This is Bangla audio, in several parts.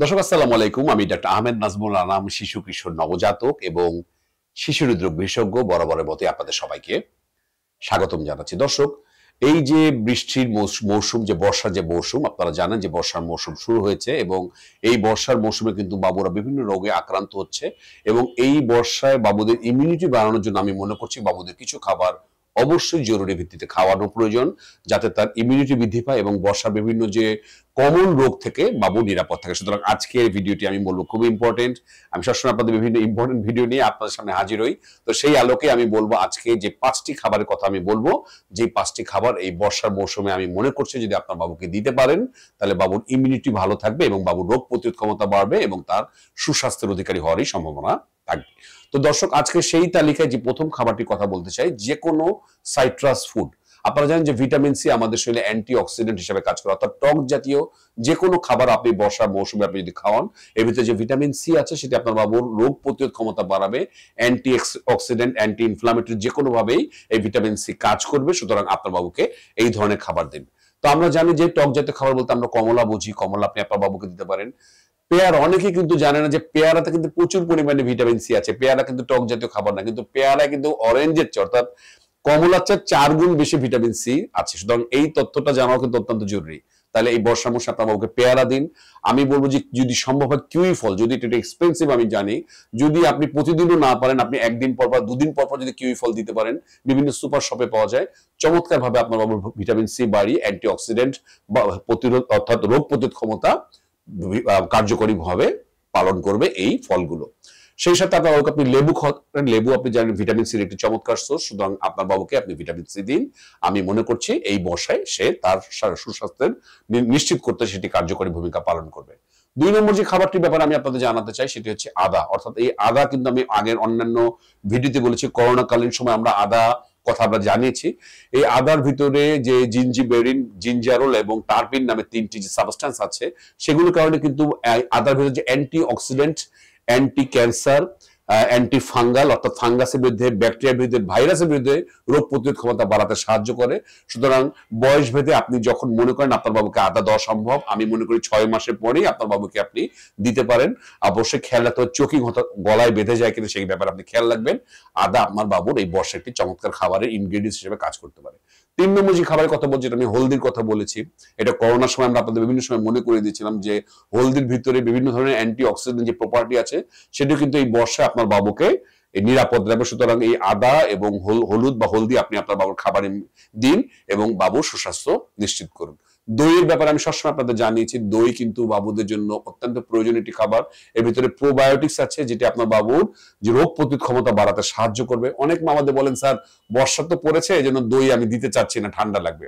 দর্শক আসসালামু আলাইকুম। আমি ডাক্তার আহমেদ নাজমুল আনাম, শিশু কিশোর নবজাতক এবং শিশু হৃদরোগ বিশেষজ্ঞ। বরাবরের মতোই আপনাদের সবাইকে স্বাগতম জানাচ্ছি। দর্শক, এই যে বৃষ্টির মৌসুম, যে বর্ষার যে মৌসুম, আপনারা জানেন যে বর্ষার মৌসুম শুরু হয়েছে এবং এই বর্ষার মৌসুমে কিন্তু বাবুরা বিভিন্ন রোগে আক্রান্ত হচ্ছে এবং এই বর্ষায় বাবুদের ইমিউনিটি বাড়ানোর জন্য আমি মনে করছি বাবুদের কিছু খাবার অবশ্যই জরুরি ভিত্তিতে খাওয়ানো প্রয়োজন, যাতে তার ইমিউনিটি বৃদ্ধি পায় এবং বর্ষার বিভিন্ন যে কমন রোগ থেকে বাবু নিরাপদ থাকে। সুতরাং আজকের ভিডিওটি আমি বলবো খুবই ইম্পর্টেন্ট। আমি সবসময় আপনাদের বিভিন্ন ইম্পর্টেন্ট ভিডিও নিয়ে আপনাদের সামনে হাজির হই। তো সেই আলোকে আমি বলবো আজকে যে 5টি খাবারের কথা আমি বলবো, যে 5টি খাবার এই বর্ষার মৌসুমে আমি মনে করছি যদি আপনার বাবুকে দিতে পারেন তাহলে বাবুর ইমিউনিটি ভালো থাকবে এবং বাবুর রোগ প্রতিরোধ ক্ষমতা বাড়বে এবং তার সুস্বাস্থ্যের অধিকারী হওয়ারই সম্ভাবনা থাকবে। তো দর্শক, আজকে সেই তালিকায় যে প্রথম খাবারটির কথা বলতে চাই, যে কোনো সাইট্রাস ফুড। আপনারা জানেন যে ভিটামিন সি আমাদের শরীরে অ্যান্টি অক্সিডেন্ট হিসেবে কাজ করে, অর্থাৎ টক জাতীয় যে কোনো খাবার আপনি বর্ষার মৌসুমে আপনি যদি খাওয়ান, এর ভিতরে যে ভিটামিন সি আছে সেটি আপনার বাবুর রোগ প্রতিরোধ ক্ষমতা বাড়াবে, অ্যান্টি অক্সিডেন্ট, অ্যান্টি ইনফ্লামেটরি যে কোনোভাবেই এই ভিটামিন সি কাজ করবে। সুতরাং আপনার বাবুকে এই ধরনের খাবার দিন। তো আমরা জানি যে টক জাতীয় খাবার বলতে আমরা কমলা বুঝি, কমলা আপনি আপনার বাবুকে দিতে পারেন। পেয়ারা, অনেকে কিন্তু জানে না যে পেয়ারাতে কিন্তু প্রচুর পরিমাণে ভিটামিন সি আছে। পেয়ারা কিন্তু টক জাতীয় খাবার না, কিন্তু পেয়ারা কিন্তু অরেঞ্জের চেয়ে অর্থাৎ কমলার চেয়ে 4 গুণ বেশি ভিটামিন সি আছে। সুতরাং এই তথ্যটা জানাও কিন্তু অত্যন্ত জরুরি। তাহলে এই বর্ষা মৌসুমে আপনার বাবুকে পেয়ারা দিন। আমি বলবো যে যদি সম্ভব হয় কিউই ফল, যদি এটা এক্সপেন্সিভ আমি জানি, যদি আপনি প্রতিদিনও না পারেন, আপনি একদিন পর পর 2 দিন পর পর যদি কিউই ফল দিতে পারেন, বিভিন্ন সুপার শপে পাওয়া যায়, চমৎকার ভাবে আপনার বাবুর ভিটামিন সি বাড়িয়ে অ্যান্টি অক্সিডেন্ট বা প্রতিরোধ অর্থাৎ রোগ প্রতিরোধ ক্ষমতা কার্যকরীভাবে পালন করবে এই ফলগুলো। সেই সাথে আপনার বাবুকে আপনি লেবু খাওয়ান। লেবু আপনি জানেন ভিটামিন সির একটি চমৎকার সোর্স। সুতরাং আপনার বাবুকে আপনি ভিটামিন সি দিন। আমি মনে করছি এই বর্ষায় সে তার সুস্বাস্থ্যের নিশ্চিত করতে সেটি কার্যকরী ভূমিকা পালন করবে। 2 নম্বর যে খাবারটির ব্যাপারে আমি আপনাদের জানাতে চাই সেটি হচ্ছে আদা। অর্থাৎ এই আদা কিন্তু আমি আগের অন্যান্য ভিডিওতে বলেছি, করোনাকালীন সময় আমরা আদা কথা আমরা জানিয়েছি। এই আদার ভিতরে যে জিঞ্জিবেরিন, জিঞ্জারোল এবং টারপিন নামে 3টি যে সাবস্টেন্স আছে, সেগুলোর কারণে কিন্তু আদার ভিতরে যে anti oxidant, anti cancer, anti fungal অর্থাৎ ফাঙ্গাসের বিরুদ্ধে, ব্যাকটেরিয়ার বিরুদ্ধে, ভাইরাসের বিরুদ্ধে রোগ প্রতিরোধ ক্ষমতা বাড়াতে সাহায্য করে। সুতরাং বয়স ভেদে আপনি যখন মনে করেন আপনার বাবুকে আদা দেওয়া সম্ভব, আমি মনে করি 6 মাসের পরেই আপনার বাবুকে আপনি দিতে পারেন। অবশ্যই খেয়াল রাখতে হবে চোকিং গলায় বেঁধে যায় কিনা সেই ব্যাপারে আপনি খেয়াল রাখবেন। আদা আপনার বাবুর এই বর্ষা একটি চমৎকার খাবারের ইনগ্রেডিয়েন্টস হিসেবে কাজ করতে পারে। 3 নম্বর যে খাবারের কথা বলছি, আমি হলদির কথা বলেছি। এটা করোনার সময় আমরা আপনাদের বিভিন্ন সময় মনে করে দিয়েছিলাম যে হলদির ভিতরে বিভিন্ন ধরনের অ্যান্টি অক্সিডেন্ট যে প্রপার্টি আছে, সেটা কিন্তু এই বর্ষায় আপনার বাবুকে নিরাপদ রাখবে। সুতরাং এই আদা এবং হলুদ বা হলদি আপনি আপনার বাবুর খাবারে দিন এবং বাবুর সুস্বাস্থ্য নিশ্চিত করুন। দইয়ের ব্যাপারে আমি সবসময় আপনাদের জানিয়েছি, দই কিন্তু বাবুদের জন্য অত্যন্ত প্রয়োজনীয় একটি খাবার। এর ভিতরে প্রোবায়োটিক্স আছে যেটি আপনার বাবুর যে রোগ প্রতিরোধ ক্ষমতা বাড়াতে সাহায্য করবে। অনেক মা আমাদের বলেন, স্যার বর্ষা তো পড়েছে এই জন্য দই আমি দিতে চাচ্ছি না, ঠান্ডা লাগবে।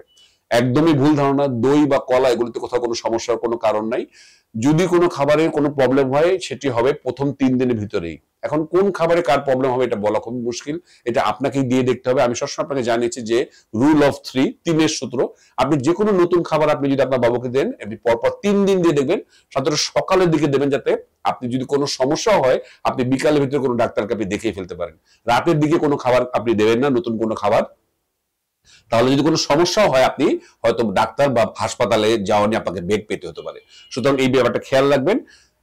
একদমই ভুল ধারণা। দই বা কলা এগুলোতে কোথাও কোনো সমস্যার কোনো কারণ নাই। যদি কোনো খাবারে কোনো প্রবলেম হয় সেটি হবে প্রথম 3 দিনের ভিতরেই। এখন কোন খাবারে কার প্রবলেম হবে এটা বলা খুব মুশকিল, এটা আপনাকেই দিয়ে দেখতে হবে। আমি সবসময় আপনাকে জানিয়েছি যে রুল অফ 3, 3-এর সূত্র। আপনি যে কোনো নতুন খাবার আপনি যদি আপনার বাবুকে দেন, আপনি পরপর 3 দিন দিয়ে দেখবেন, সাধারণত সকালের দিকে দেবেন, যাতে আপনি যদি কোনো সমস্যা হয় আপনি বিকালের ভিতরে কোনো ডাক্তারকে আপনি দেখিয়ে ফেলতে পারেন। রাতের দিকে কোনো খাবার আপনি দেবেন না, নতুন কোনো খাবার। তাহলে যদি কোনো সমস্যা হয় আপনি হয়তো ডাক্তার বা হাসপাতালে যাওয়া নিয়ে আপনাকে বেগ পেতে হতে পারে। সুতরাং এই ব্যাপারটা খেয়াল রাখবেন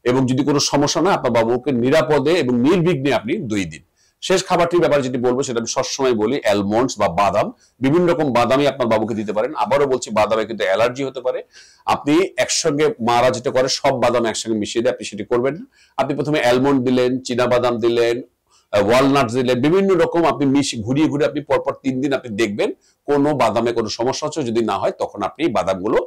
এবং যদি কোনো সমস্যা না, আপনার বাবুকে নিরাপদে এবং নির্বিঘ্নে আপনি দই দিন। শেষ খাবারটির ব্যাপারে যেটি বলবো সেটা আমি সবসময় বলি, অ্যালমন্ডস বা বাদাম। বিভিন্ন রকম বাদামই আপনার বাবুকে দিতে পারেন। আবারও বলছি, বাদামে কিন্তু অ্যালার্জি হতে পারে। আপনি একসঙ্গে, মারা যেটা করে সব বাদাম একসঙ্গে মিশিয়ে দেয়, আপনি সেটি করবেন না। আপনি প্রথমে অ্যালমন্ড দিলেন, চীনা বাদাম দিলেন, ওয়ালনাট দিলেন, বিভিন্ন রকম আপনি ঘুরিয়ে ঘুরিয়ে আপনি পরপর 3 দিন আপনি দেখবেন কোনো বাদামে কোনো সমস্যা হচ্ছে। যদি না হয় তখন আপনি বাদামগুলো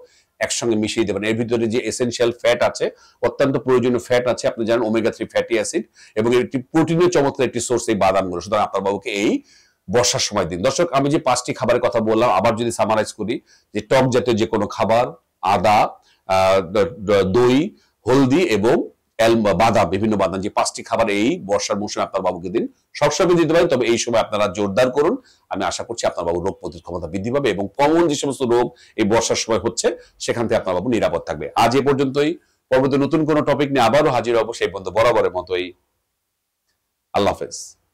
একসঙ্গে মিশিয়ে দেবেন। এর ভিতরে যে এসেনশিয়াল ফ্যাট আছে, অত্যন্ত প্রয়োজনীয় ফ্যাট আছে, আপনি জানেন ওমেগা 3 ফ্যাটি অ্যাসিড, এবং একটি প্রোটিনের চমৎকার একটি সোর্স এই বাদামগুলো। সুতরাং আপনার বাবুকে এই বর্ষার সময় দিন। দর্শক, আমি যে 5টি খাবারের কথা বললাম আবার যদি সামারাইজ করি, যে টক জাতীয় যে কোনো খাবার, আদা, দই, হলদি এবং বাদাম, বিভিন্ন বাদাম, যে 5টি খাবার এই বর্ষার মৌসুমে আপনার বাবুকে দিন। সবসময় দিতে পারেন, তবে এই সময় আপনারা জোরদার করুন। আমি আশা করছি আপনার বাবুর রোগ প্রতিরোধ ক্ষমতা বৃদ্ধি পাবে এবং কমন যে সমস্ত রোগ এই বর্ষার সময় হচ্ছে সেখান থেকে আপনার বাবু নিরাপদ থাকবে। আজ এ পর্যন্তই। পরবর্তী নতুন কোনো টপিক নিয়ে আবারও হাজির হবো। সেই পর্যন্ত বরাবরের মতোই আল্লাহ হাফেজ।